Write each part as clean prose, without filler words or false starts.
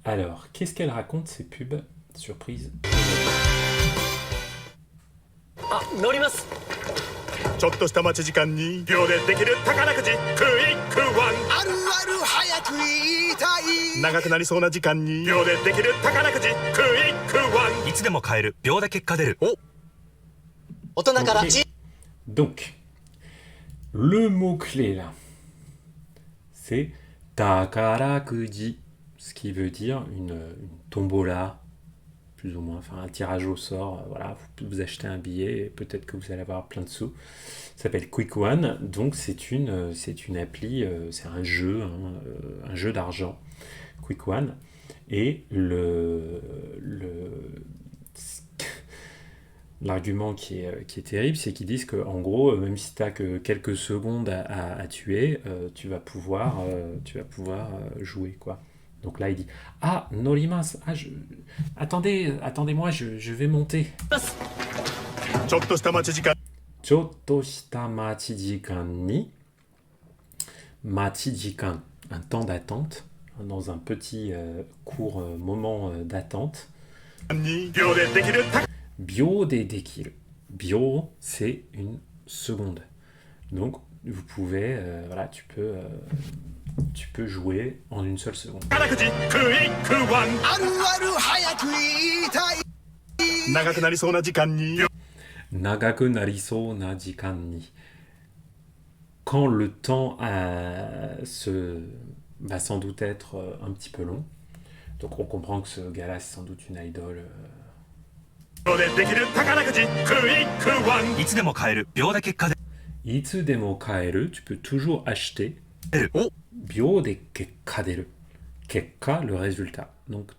Alors, qu'est-ce qu'elle raconte ces pubs surprise? あ、乗ります。ちょっとした待ち時間に秒でできる宝くじクイックワン。あるある早く言いたい。長くなりそうな時間に秒でできる宝くじクイックワン。いつでも買える秒で結果出る。大人から Ok. Donc, le mot-clé là, c'est takarakuji, ce qui veut dire une tombola, plus ou moins, enfin un tirage au sort. Voilà, vous achetez un billet et peut-être que vous allez avoir plein de sous. Ça s'appelle Quick One, donc c'est une appli, c'est un jeu d'argent, Quick One. Et l'argument qui est terrible, c'est qu'ils disent que en gros, même si tu n'as que quelques secondes à tuer, tu vas pouvoir jouer, quoi. Donc là, il dit ah, norimas, attendez-moi, je vais monter. ちょっとした待ち時間。Chotoshita machijikan ni, machijikan, un temps d'attente, dans un petit court moment d'attente. に秒でできる宝 Bio de dekiru. Bio, c'est une seconde. Donc, vous pouvez, voilà, tu peux jouer en une seule seconde. くじクイックワン。あるある早く言いたい。長くなりそうな時間に Nagaku narisou na jikan ni. Quand le temps va sans doute être un petit peu long. Donc, on comprend que ce gars-là, c'est sans doute une idole. 秒でできる宝くじクイックワン。いつでも買える秒で結果出る。 Itsu demo kaeru, tu peux toujours acheter. お Bio de kekkaderu. Kekka, le résultat. Donc,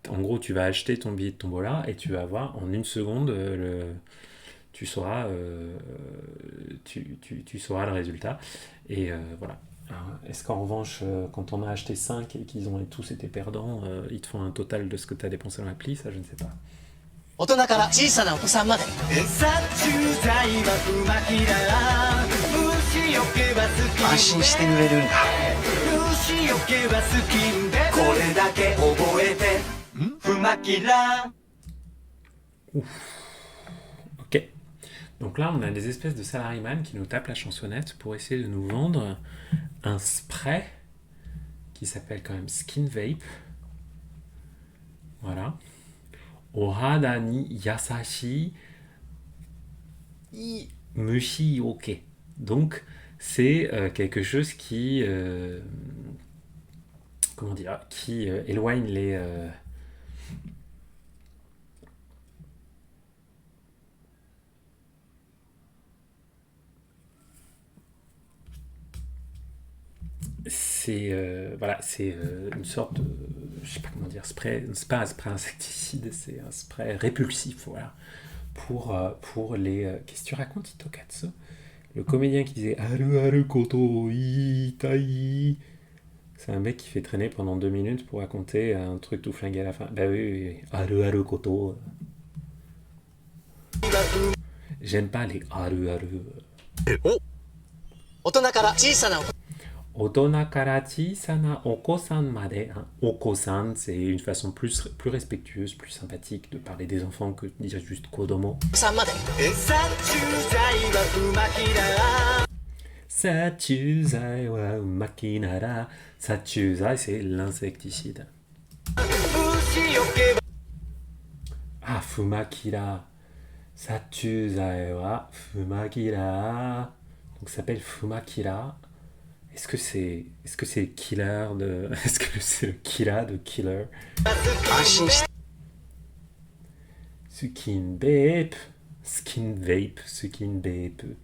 en gros, tu vas acheter ton billet de tombola et tu vas voir en une seconde tu sauras le résultat. Et voilà. Alors, est-ce qu'en revanche, quand on a acheté 5 et qu'ils ont tous été perdants, ils te font un total de ce que tu as dépensé dans l'appli? Ça, je ne sais pas. 大人から小さなお子さんまで。安心して塗れるんだ。これだけ覚えて。フマキラ。 Ok. Donc là, on a des espèces de salaryman qui nous tapent la chansonnette pour essayer de nous vendre un spray qui s'appelle quand même Skin Vape. Voilà. Ohada ni yasashi mushi oke. Donc, c'est quelque chose qui, comment dire, qui éloigne les c'est voilà, c'est une sorte de, je sais pas comment dire, spray, c'est pas un spray insecticide, c'est un spray répulsif, voilà, pour les. Qu'est-ce que tu racontes, Hitokatsu? Le comédien qui disait Haru haru koto itai. C'est un mec qui fait traîner pendant 2 minutes pour raconter un truc tout flingué à la fin. Bah oui. Haru haru koto. J'aime pas les haru haru. 大人から小さなお子 Otona karachi sana oko-san made. Oko-san, c'est une façon plus respectueuse, plus sympathique de parler des enfants que de dire juste kodomo. さんまで。 Sachuzai wa umaki nara. Sachuzai, c'est l'insecticide. Ah, fumakira. Sachuzai wa fumakira. Donc ça s'appelle fumakira. Est-ce que c'est killer de. Est-ce que c'est le killa de killer? 安心して。 Skin vape. Skin vape. Skin vape.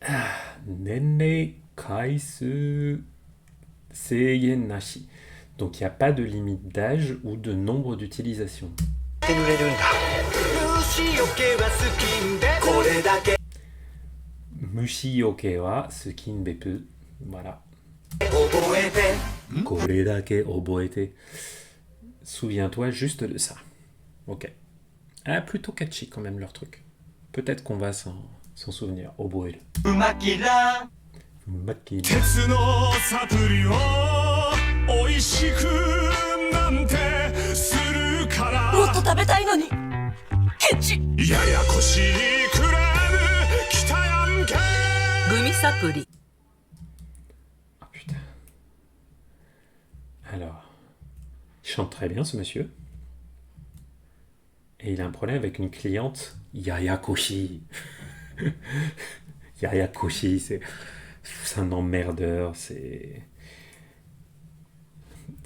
Ah, nenne kaisu seigen nashi. Donc il n'y a pas de limite d'âge ou de nombre d'utilisation. 塗れるんだ。これだけ Mushi yoke wa skin vape. Voilà. 覚えて。 Kore dake oboete. Souviens-toi juste de ça. Ok. Ah, plutôt catchy quand même leur truc. Peut-être qu'on va s'en souvenir. Oboe. うまきら。 Makina. 鉄のサプリを追い美味しくなんてするからもっと食べたいのにケチややこしいクレーム来たやんけグミサプリ Ah putain. Alors, il chante très bien ce monsieur. Et il a un problème avec une cliente, Yaya Koshi. Yaya Koshi, c'est un emmerdeur, c'est...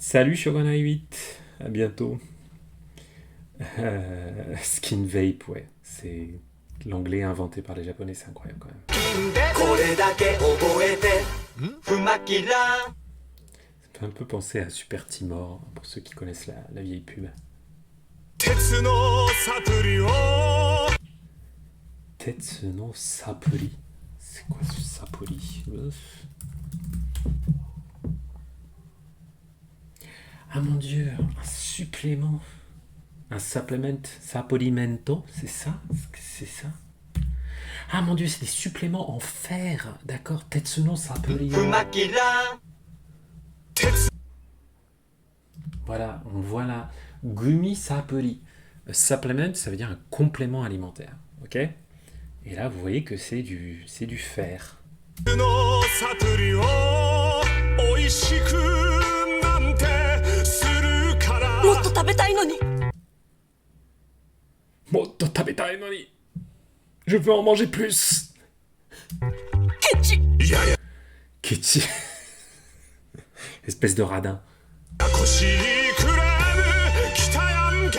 Salut Shogunai 8, à bientôt. Skin Vape, ouais, c'est l'anglais inventé par les japonais, c'est incroyable quand même. これだけ覚えてふまきら Ça fait un peu penser à Super Timor, pour ceux qui connaissent la vieille pub. 鉄のサプリを Tetsu no Sapuri. C'est quoi ce Sapuri? Ah mon dieu, un supplément. Un supplement, Saporimento, c'est ça? C'est ça? Ah mon dieu, c'est des suppléments en fer. D'accord, Tetsu no Sapuri. ふまきら Voilà, on voit là. Gumi Sapuri. Supplement, ça veut dire un complément alimentaire. Ok? Et là, vous voyez que c'est du fer. のサプリを美味しくなんてするからもっと食べたいのに Motto tabetai noni. Je veux en manger plus. ケチ やや Kichi. Espèce de radin. こしいクレーム来たやんけ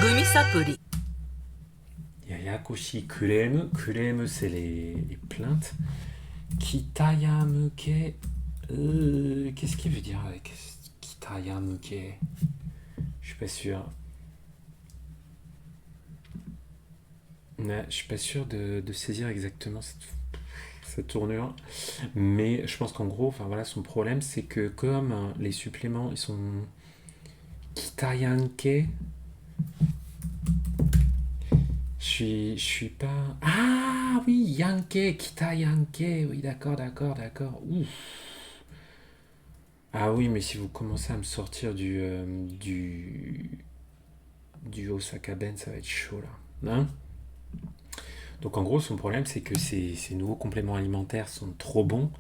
グミサプリ Yayakoshi kuremu. Kuremu, c'est les plaintes. Kitayamuke. Qu'est-ce qu'il veut dire avec Kitayamuke? Je suis pas sûr. Ouais, je suis pas sûr de saisir exactement cette tournure. Mais je pense qu'en gros, enfin voilà, son problème, c'est que comme les suppléments, ils sont Kitayanke. Je suis pas... Ah oui, Yankee, Kita Yankee. Oui, d'accord. Ouf. Ah oui, mais si vous commencez à me sortir du Osaka Ben, ça va être chaud là. Hein? Donc en gros, son problème, c'est que ces nouveaux compléments alimentaires sont trop bons.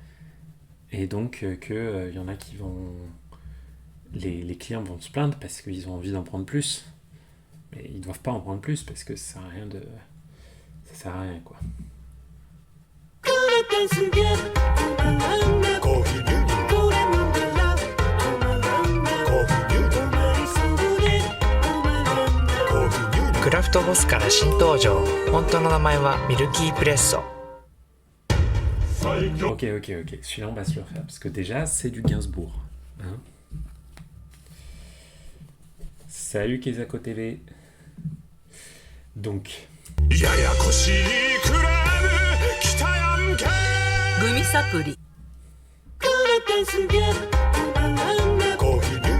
Et donc, y en a qui vont... Les clients vont se plaindre parce qu'ils ont envie d'en prendre plus. Mais ils doivent pas en prendre plus parce que ça sert à rien de... Ça sert à rien, quoi. コーヒー牛乳コーヒー牛乳コーヒー牛乳クラフトボスから新登場。本当の名前はミルキープレッソ。 Ok. Celui-là, on va se le refaire. Parce que déjà, c'est du Gainsbourg. Hein. Salut Kezako TV. Donc, ややこしいクレーム来たやんけグミサプリコーヒー牛乳コーヒー牛乳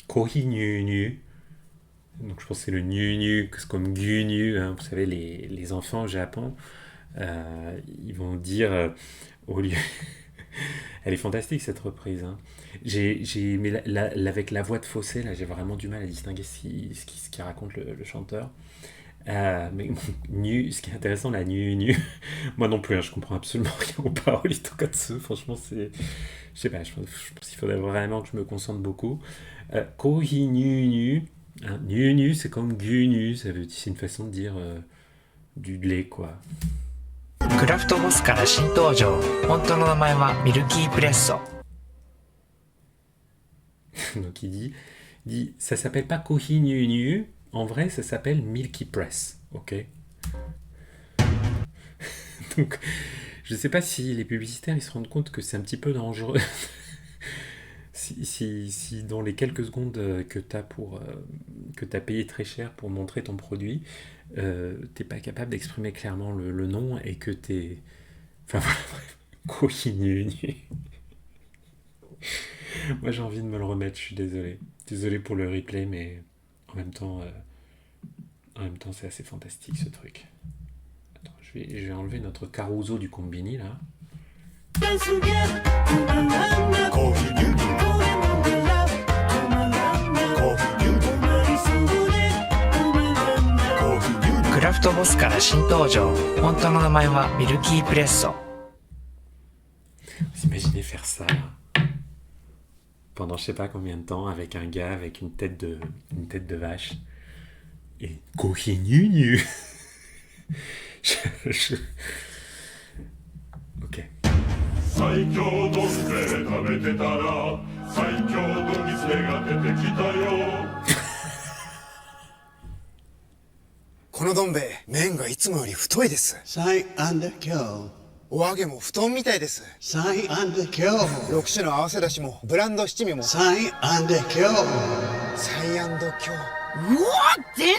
Kohi Nu Nu. Donc, je pense que c'est le Nu Nu, que c'est comme Gu Nu. Hein. Vous savez, les enfants au Japon, ils vont dire au lieu. Elle est fantastique cette reprise. Hein. Mais avec la voix de Fossé, là, j'ai vraiment du mal à distinguer ce qui raconte le chanteur. Mais nu, ce qui est intéressant, la nu nu. Moi non plus, hein, je comprends absolument rien aux paroles Itokatsu. Franchement, c'est. Je sais pas, je pense qu'il faudrait vraiment que je me concentre beaucoup. Kohi nu nu. Hein, nu nu, c'est comme gu nu. C'est une façon de dire du lait, quoi. クラフトボスから新登場。本当の名前はミルキープレッソ。 Donc il dit ça s'appelle pas Kohi Nu Nu, en vrai ça s'appelle Milky Press, ok. Donc je sais pas si les publicitaires ils se rendent compte que c'est un petit peu dangereux. si dans les quelques secondes que t'as payé très cher pour montrer ton produit, t'es pas capable d'exprimer clairement le nom et que t'es... Enfin voilà, bref. Kohi Nu Nu. Moi j'ai envie de me le remettre, je suis désolé. Désolé pour le replay, mais en même temps, En même temps, c'est assez fantastique ce truc. Attends, je vais enlever notre Caruso du Combini là. コーヒー牛乳コーヒー牛乳コーヒー牛乳クラフトボスから新登場。本当の名前はミルキープレッソ。 Vous imaginez faire ça là, pendant je sais pas combien de temps avec un gars avec une tête de vache et Kohi Nyu Nyu. Ok. 最強どん兵衛食べてたら最強のギツネが出てきたよこのどん兵衛麺がいつもより太いです Sai under kill. お揚げも布団みたいです Sai under kill. 6種の合わせだしもブランド七味も Sai under kill. サイアンドキョうわ全然違う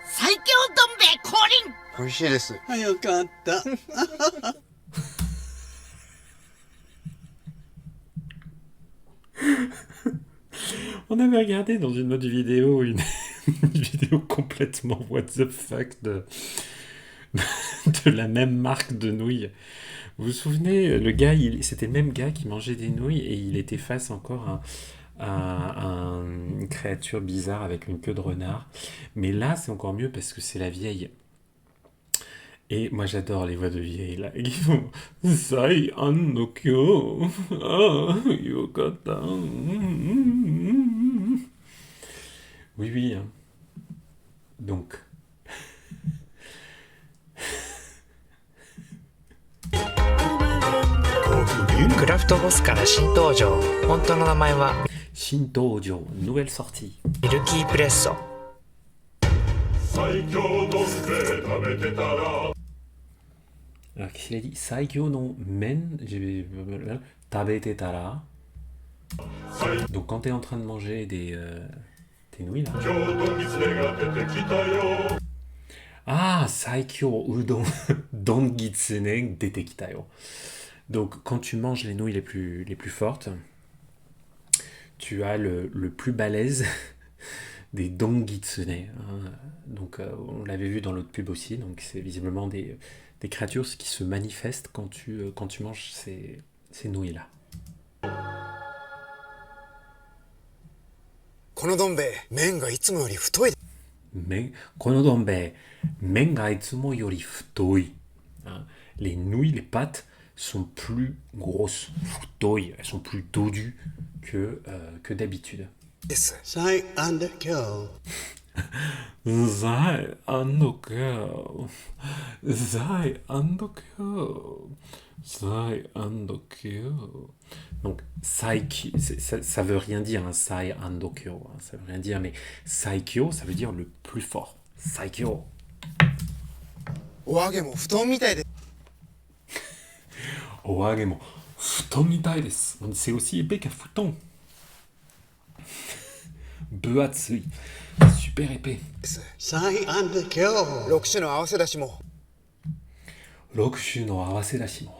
最強どん兵衛降臨美味しいです あ、よかった。 On avait regardé dans une autre vidéo une vidéo complètement what the fuck de la même marque de nouilles. Vous vous souvenez, le gars, c'était le même gars qui mangeait des nouilles et il était face encore à une créature bizarre avec une queue de renard. Mais là, c'est encore mieux parce que c'est la vieille. Et moi, j'adore les voix de vieilles là. Ils font Sai Annokyo. Ah, yokata. Oui, oui. Hein. Donc. クラフトボスから新登場。本当の名前は Shintojo, nouvelle sortie. ミルキープレッソ。最強どん兵衛食べてたら Alors, qu'est-ce qu'il a dit Saikyo no men tabetetara. Donc, quand tu es en train de manger tes nouilles là. 今日のギツネが出てきたよ Ah, Saikyo udon dongitsune detekitayo. Donc, quand tu manges les nouilles les plus fortes, tu as le plus balèze des dongitsune. Hein. Donc, on l'avait vu dans l'autre pub aussi. Donc, c'est visiblement des créatures qui se manifestent quand tu manges ces nouilles-là. このどん兵衛麺がいつもより太い Mais, konodombe, menga itsumo yori futoi. Hein. Les nouilles, les pâtes sont plus grosses. Futoi, elles sont plus dodues que d'habitude. です Sai under kill. Zai andokyo. Zai andokyo. Zai andokyo. Donc, saikyo, ça veut rien dire, hein, sai andokyo. Hein, ça veut rien dire, mais saikyo, ça veut dire le plus fort. Saikyo. お揚げも布団みたいです Oagemo. Futon mitai desu. C'est aussi épais qu'un futon. Buatsui. Super épais. Sai under kill. 6種の合わせだしも Rokushu no awase dashi mo.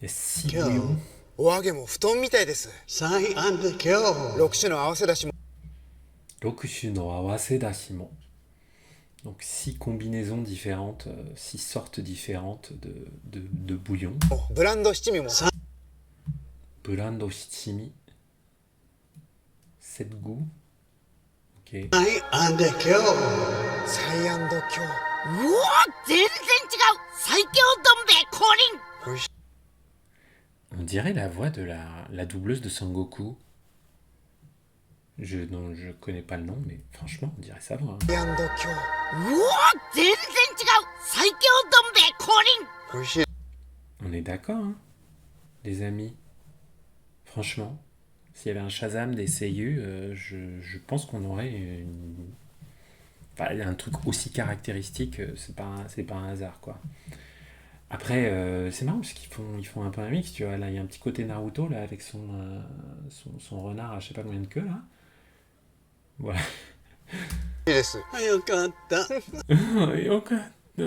Il y a 6 Kill. bouillons. お揚げも布団みたいです Sai under kill. 6種の合わせだしも Rokushu no awase dashi mo. Donc 6 combinaisons différentes, 6 sortes différentes de bouillons. ブランド七味も Brando shichimi. 7 goûts. Ok. Sai under kill. サイアンドキョうわ全然違う最強どん兵衛降臨 美味しい On dirait la voix de la doubleuse de Sangoku. Non, je connais pas le nom, mais franchement, on dirait sa voix. Hein. サイアンドキョうわ全然違う最強どん兵衛降臨美味しい On est d'accord, hein, les amis. Franchement, s'il y avait un Shazam des seiyuu, je pense qu'on aurait un truc aussi caractéristique. C'est pas un hasard, quoi. Après, c'est marrant parce qu'ils font un peu un mix, tu vois. Là, il y a un petit côté Naruto là avec son renard à je sais pas combien de queues là. Voilà. です あ、よかった。 よかった。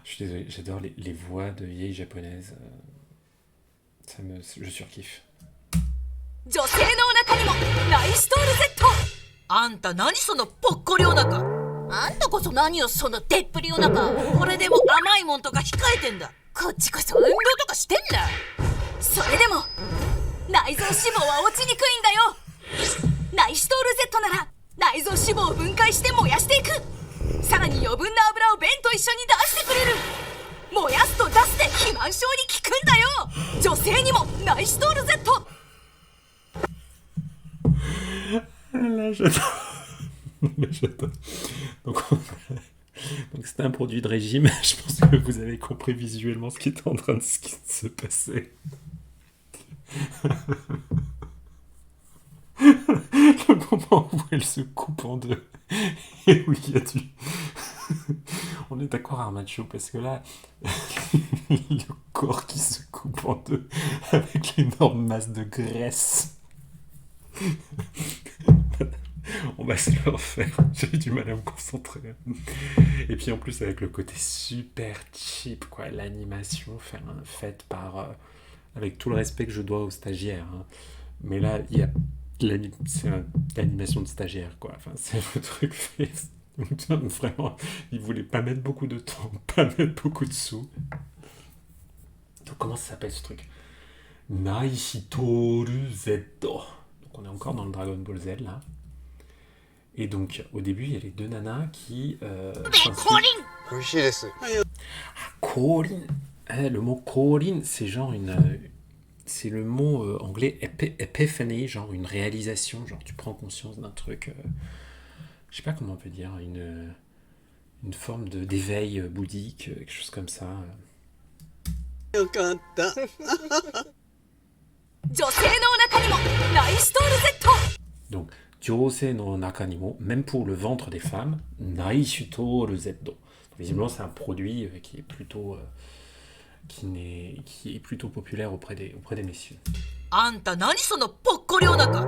Je suis désolé, j'adore les voix de vieilles japonaises. Je surkiffe. 女性のお腹にもナイストール Z。 あんた何そのぽっこりお腹。あんたこそ何よそのでっぷりお腹。これでも甘いもんとか控えてんだ。こっちこそ運動とかしてんだ。それでも内臓脂肪は落ちにくいんだよ。ナイストール Z なら内臓脂肪を分解して燃やしていく。さらに余分な油を便と一緒に出してくれる。燃やすと出すで肥満症に効くんだよ。女性にもナイストール Z。 Là, j'adore. Là, j'adore. Donc, donc c'était un produit de régime. Je pense que vous avez compris visuellement ce qui était en train de se passer. Le moment où elle se coupe en deux. Et où il y a du... On est d'accord, Armacho, parce que là, le corps qui se coupe en deux avec l'énorme masse de graisse. On va se le refaire. J'ai du mal à me concentrer. Et puis en plus avec le côté super cheap, quoi, l'animation faite par, avec tout le respect que je dois aux stagiaires. Hein. Mais là, il y a c'est l'animation de stagiaire, quoi. Enfin, c'est le truc fait. Vraiment, ils voulaient pas mettre beaucoup de temps, pas mettre beaucoup de sous. Donc comment ça s'appelle ce truc? Naishitoru Z. Donc on est encore dans le Dragon Ball Z là. Et donc au début il y a les deux nanas qui... 降臨。美味しいです。 Korin. Le mot Korin, c'est genre une... c'est le mot anglais epiphany, genre une réalisation, genre tu prends conscience d'un truc... je sais pas comment on peut dire, une forme d'éveil bouddhique, quelque chose comme ça. よかった。女性のお腹にもナイストール Z。 Donc, Jose no Nakanimo, même pour le ventre des femmes, Naishito Zeddo. Visiblement, c'est un produit qui est plutôt, qui est plutôt populaire auprès des messieurs. あんた何そのぽっこりお腹。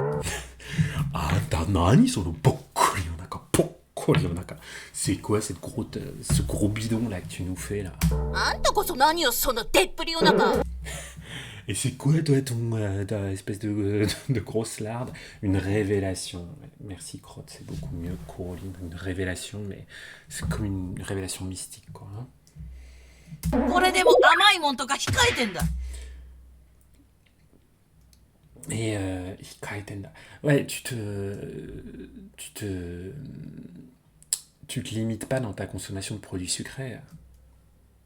Anta nani sono poccoli onaka, poccoli onaka. C'est quoi ce gros bidon là que tu nous fais là? あんたこそ何よそのでっぷりお腹。 Et c'est quoi toi ta espèce de grosse larde? Une révélation. Merci Crotte, c'est beaucoup mieux que Coraline. Une révélation, mais c'est comme une révélation mystique quoi. Hein. これでも甘いもんとか控えてんだ。 Et Hikaitenda. Ouais, tu te limites pas dans ta consommation de produits sucrés.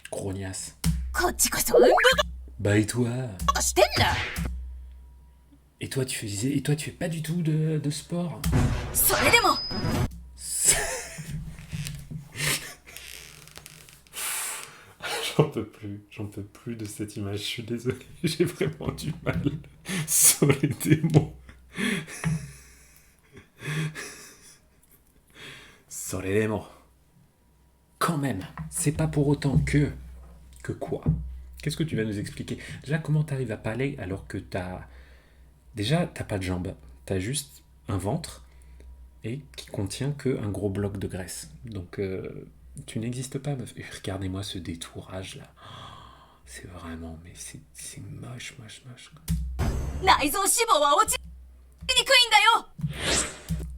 Grognasse. こっちこそ運動 Bah et toi? とかしてんだ。 Et toi tu fais pas du tout de sport? それでも J'en peux plus de cette image, je suis désolé, j'ai vraiment du mal sur les démons. Sur les démons. Quand même, c'est pas pour autant que quoi? Qu'est-ce que tu vas nous expliquer? Déjà, comment t'arrives à parler alors que t'as pas de jambes, t'as juste un ventre et qui contient qu'un gros bloc de graisse. Donc, tu n'existes pas, meuf. Et regardez-moi ce détourage là. Oh, c'est vraiment, mais c'est moche. 内臓脂肪は落ちにくいんだよ。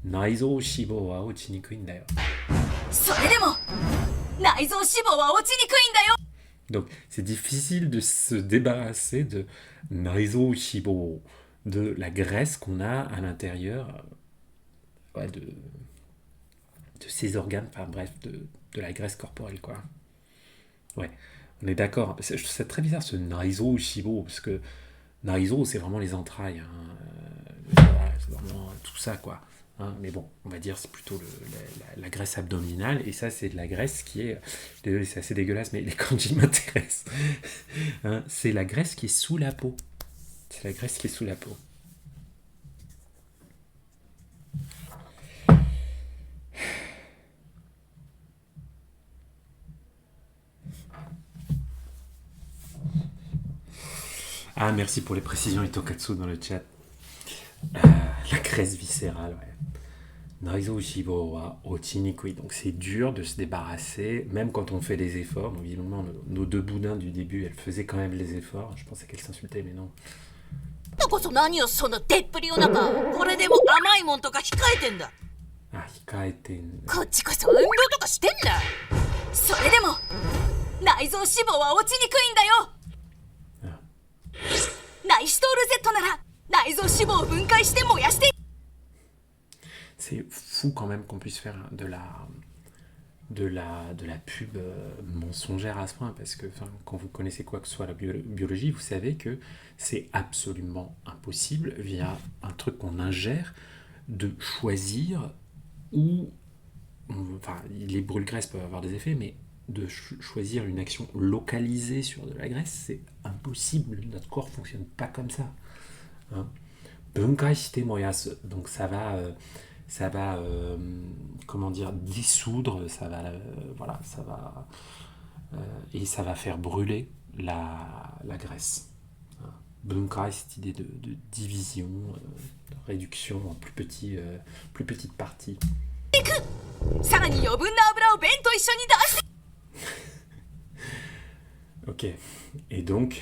Naizo shibo wa ochiniku da yo. それでも内臓脂肪は落ちにくいんだよ。 Donc, c'est difficile de se débarrasser de naizo shibo, de la graisse qu'on a à l'intérieur de ces organes, enfin bref, de la graisse corporelle, quoi. Ouais, on est d'accord. Je trouve ça très bizarre, ce naizo shibo, parce que naizo, c'est vraiment les entrailles. Hein. C'est vraiment tout ça, quoi. Hein, mais bon, on va dire c'est plutôt la graisse abdominale, et ça c'est de la graisse qui est... Désolé, c'est assez dégueulasse, mais les kanji m'intéressent. Hein, c'est la graisse qui est sous la peau. C'est la graisse qui est sous la peau. Ah, merci pour les précisions Itokatsu dans le chat. La graisse viscérale, ouais. Naizo shibo wa ochinikui. Donc c'est dur de se débarrasser, même quand on fait des efforts. Donc évidemment, nos deux boudins du début, elles faisaient quand même les efforts. Je pensais qu'elles s'insultaient, mais non. だこそ何よそのでっぷりお腹。これでも甘いもんとか控えてんだ。 Ah, hikaeten. こっちこそ運動とかしてんだ。それでも内臓脂肪は落ちにくいんだよ。ナイシトール Z なら内臓脂肪を分解して燃やして。 C'est fou quand même qu'on puisse faire de la pub mensongère à ce point, parce que quand vous connaissez quoi que ce soit la biologie, vous savez que c'est absolument impossible, via un truc qu'on ingère, de choisir où... Enfin, les brûles-graisses peuvent avoir des effets, mais de choisir une action localisée sur de la graisse, c'est impossible. Notre corps ne fonctionne pas comme ça. Hein. Bunkai shite moyasu. Donc ça va comment dire, dissoudre, ça va, voilà, ça va, et ça va faire brûler la graisse. Hein. Bunkai, cette idée de division, de réduction en plus petites parties. さらに余分な油を便と一緒に出して。 Ok. Et donc,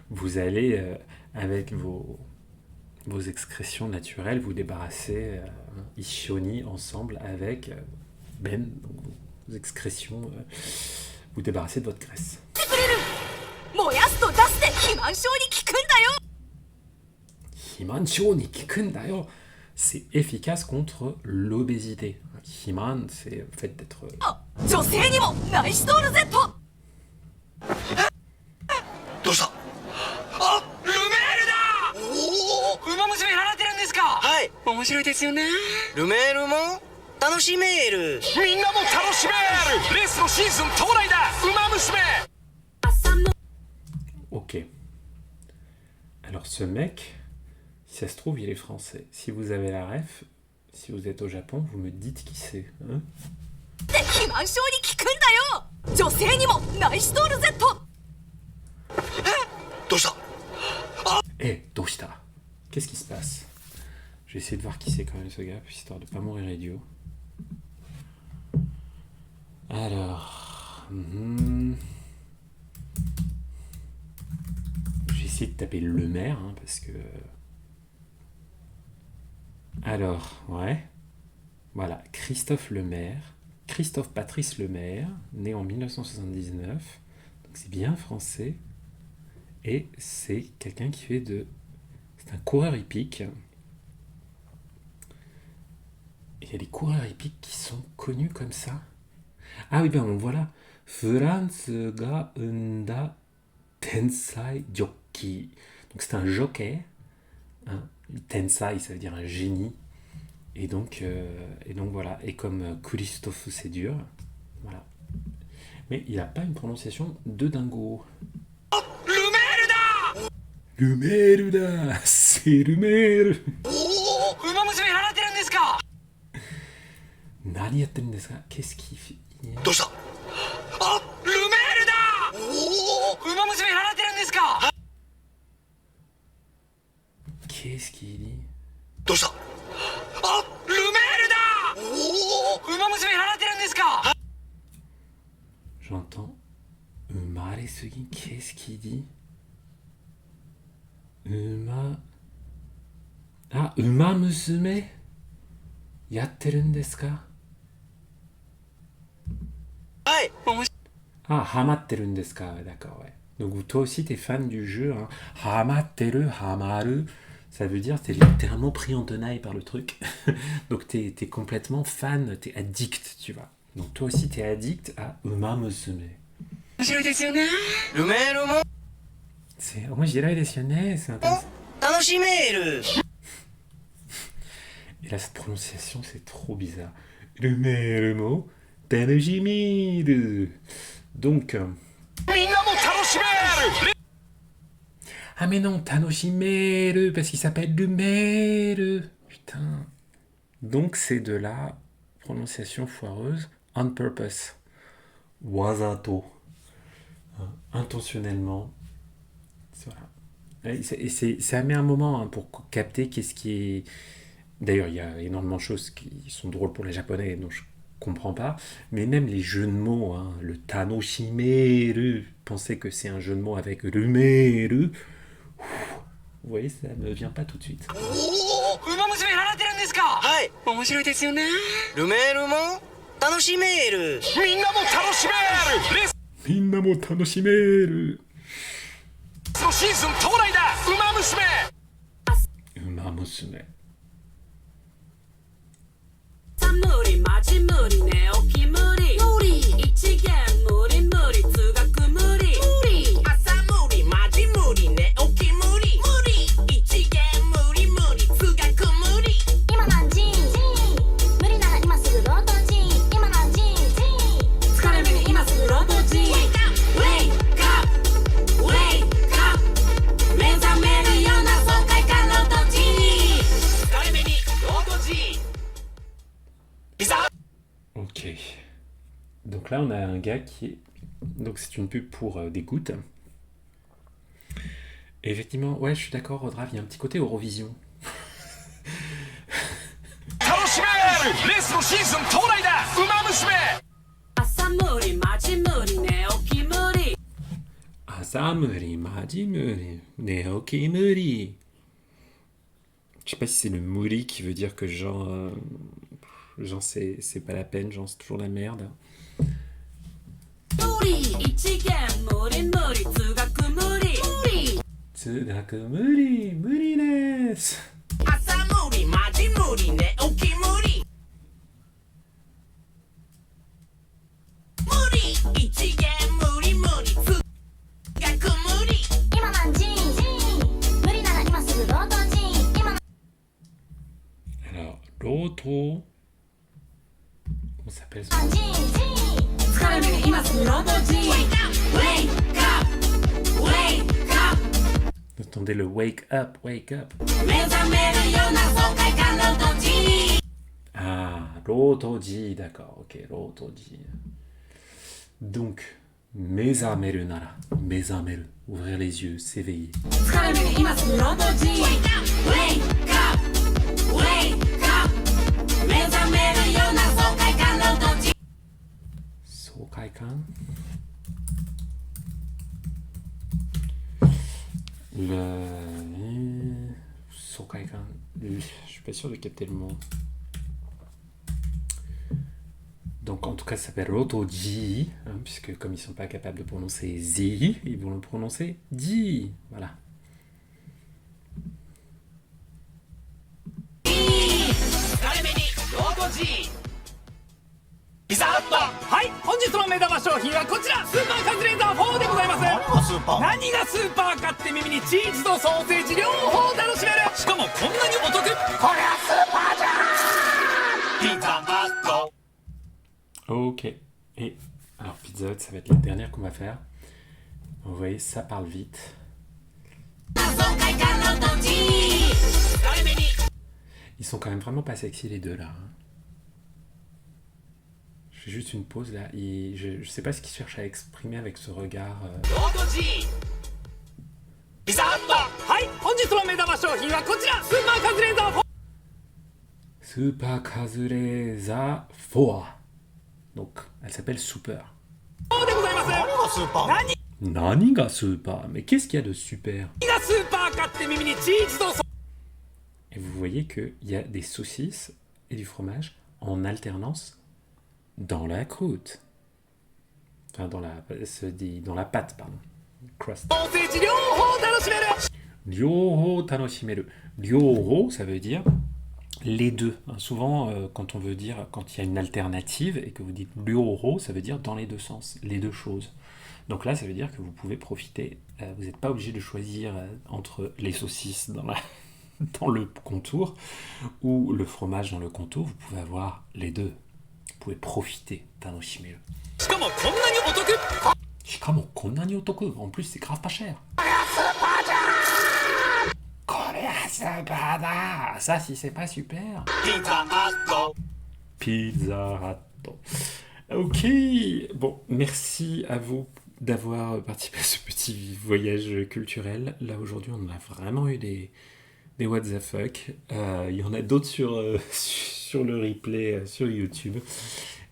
vous allez, avec vos excrétions naturelles, vous débarrasser, ishoni, ensemble, avec ben, donc vos excrétions, vous débarrasser de votre graisse. 燃やすと出して肥満症に効くんだよ。 Himancho ni kikundayo. C'est efficace contre l'obésité. Himan, c'est le fait d'être... 女性にもナイシトール Z。 どうした？あ、ルメールだ。おお、馬娘習ってるんですか？はい。面白いですよね。ルメールも楽しめる。みんなも楽しめる。レースのシーズン到来だ。馬娘。 Ok. Alors ce mec, si ça se trouve, il est français. Si vous avez la ref, si vous êtes au Japon, vous me dites qui c'est. Hein? 肥満症に効くんだよ。女性にもナイシトール Z。 どうした？ Eh, Doshita, qu'est-ce qui se passe? Je vais essayer de voir qui c'est quand même ce gars, histoire de pas mourir idiot. Alors... J'ai essayé de taper le maire, hein, parce que... Alors, ouais. Voilà, Christophe Lemaire. Christophe Patrice Lemaire, né en 1979. Donc c'est bien français. Et c'est quelqu'un qui fait de... C'est un coureur hippique. Et il y a des coureurs hippiques qui sont connus comme ça. Ah oui, ben bon, voilà. Franz ga unda tensai jockey. Donc c'est un jockey. Hein. Tensai, ça veut dire un génie. Et donc voilà. Et comme Christophe, c'est dur. Voilà. Mais il n'a pas une prononciation de dingo. Lumeruda, c'est Lumeru. 馬娘習ってるんですか？ Nani yatten desu ka? Qu'est-ce qu'il fait? どうした？あ、ルメールだ。おお、馬娘習ってるんですか？ Qu'est-ce qu'il dit? どうした？あ、ルメールだ。おお、馬娘習ってるんですか？ J'entends Umaresugi. Qu'est-ce qu'il dit? Ah, Uma musume yatterun desu ka? はい。 Ah, hamatterun desu ka? D'accord, ouais. Donc toi aussi t'es fan du jeu, hein. Hamatteru, hamaru. Ça veut dire t'es littéralement pris en tenaille par le truc. Donc t'es complètement fan, t'es addict, tu vois. Donc toi aussi t'es addict à Uma musume. 面白いですよね。ルメールも C'est... Moi je dirais c'est intéressant. 楽しめる。 Et là cette prononciation c'est trop bizarre. Le mot Tanojimiru. Donc... みんなも楽しめる。 Ah mais non, Tanoshimeru, parce qu'il s'appelle Lumeru. Putain. Donc c'est de la prononciation foireuse on purpose. Wazato. Hein, intentionnellement. Voilà. Et ça met un moment, hein, pour capter qu'est-ce qui est... D'ailleurs, il y a énormément de choses qui sont drôles pour les Japonais, dont je comprends pas. Mais même les jeux de mots, hein, le Tanoshimeru, pensez que c'est un jeu de mots avec Lumeru. Vous voyez, ça ne vient pas tout de suite. ウマ娘習ってるんですか？はい面白いですよね。ルメールも楽しめる。みんなも楽しめるレースみんなも楽しめる。のシーズン到来だウマ娘馬娘。無理マジ無理寝起き無理無理一元無理無理通学無理無理朝無理マジ無理寝起き無理無理一元無理無理通学無理今何時無理なら今すぐ労働時今何時疲れ目に今すぐ労働時 Wake up Wake up 目覚めるような爽快感労働時疲れ目に労働時 Ok. Donc là, on a un gars qui est... Donc c'est une pub pour des gouttes. Et effectivement, ouais, je suis d'accord, Rodrave, il y a un petit côté Eurovision. 楽しめるレースのシーズン到来だウマ娘朝無理マジ無理寝起き無理 Asamuri, majimuri, neokimuri. Je sais pas si c'est le muri qui veut dire que genre c'est pas la peine, genre c'est toujours la merde. 無理一元無理無理通学無理無理 Tsugaku muri, muri desu. 朝無理マジ無理寝起き無理無理一元無理無理通学無理今何時無理なら今すぐ労働時今 Alors, l'autre... Comment ça s'appelle ça? 何時疲れ目に今すぐ労働時 Wake up Wake up Vous entendez le wake up, wake up. 目覚めるような爽快感労働時 Ah, rotoji, d'accord, ok, rotoji. Donc, mezameru nara, mezameru, ouvrir les yeux, s'éveiller. 疲れ目に今すぐ労働時 Wake up Wake up 目覚めるような爽快感労働時 Sokaikan. Le... Sokaikan. Je suis pas sûr de capter le mot. Donc en tout cas ça s'appelle Rotoji, hein, puisque comme ils sont pas capables de prononcer Z, ils vont le prononcer Ji. Voilà. 疲れ目に労働時ピザハットはい本日の目玉商品はこちらスーパーカズレーザー4でございます何がスーパーかって耳にチーズとソーセージ両方楽しめるしかもこんなにお得こりゃスーパーじゃんピザハット Ok. Et alors Pizza Hut, ça va être la dernière qu'on va faire. Vous voyez, ça parle vite. 爽快感労働時疲れ目に Ils sont quand même vraiment pas sexy les deux là. hein. Je fais juste une pause là. Je sais pas ce qu'ils cherchent à exprimer avec ce regard. 労働時ピザハットはい本日の目玉商品はこちらスーパーカズレーザー4 Super Kazureza 4. Donc, elle s'appelle Super. でございます何 Nani ga super? Mais qu'est-ce qu'il y a de super? がスーパーかって耳にチーズとソ Et vous voyez qu'il y a des saucisses et du fromage en alternance dans la croûte. Enfin, dans la pâte, pardon. Crust. ーセージ両方楽しめる Ryoho tanoshimeru. Ryoho, ça veut dire les deux. Hein, souvent, quand on veut dire, quand il y a une alternative et que vous dites ryoho, ça veut dire dans les deux sens, les deux choses. Donc là, ça veut dire que vous pouvez profiter. Vous n'êtes pas obligé de choisir entre les saucisses dans le contour ou le fromage dans le contour. Vous pouvez avoir les deux. Vous pouvez profiter. Tanoshimeru. しかもこんなにお得 Shikamo konnani otoku. En plus, c'est grave pas cher. Ça, si c'est pas super. ピザハット Pizza Hut. Ok. Bon, merci à vous d'avoir participé à ce petit voyage culturel. Là, aujourd'hui, on a vraiment eu des what the fuck. Il y en a d'autres sur le replay sur YouTube.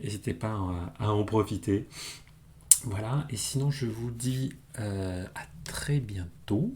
N'hésitez pas à en profiter. Voilà. Et sinon, je vous dis à très bientôt.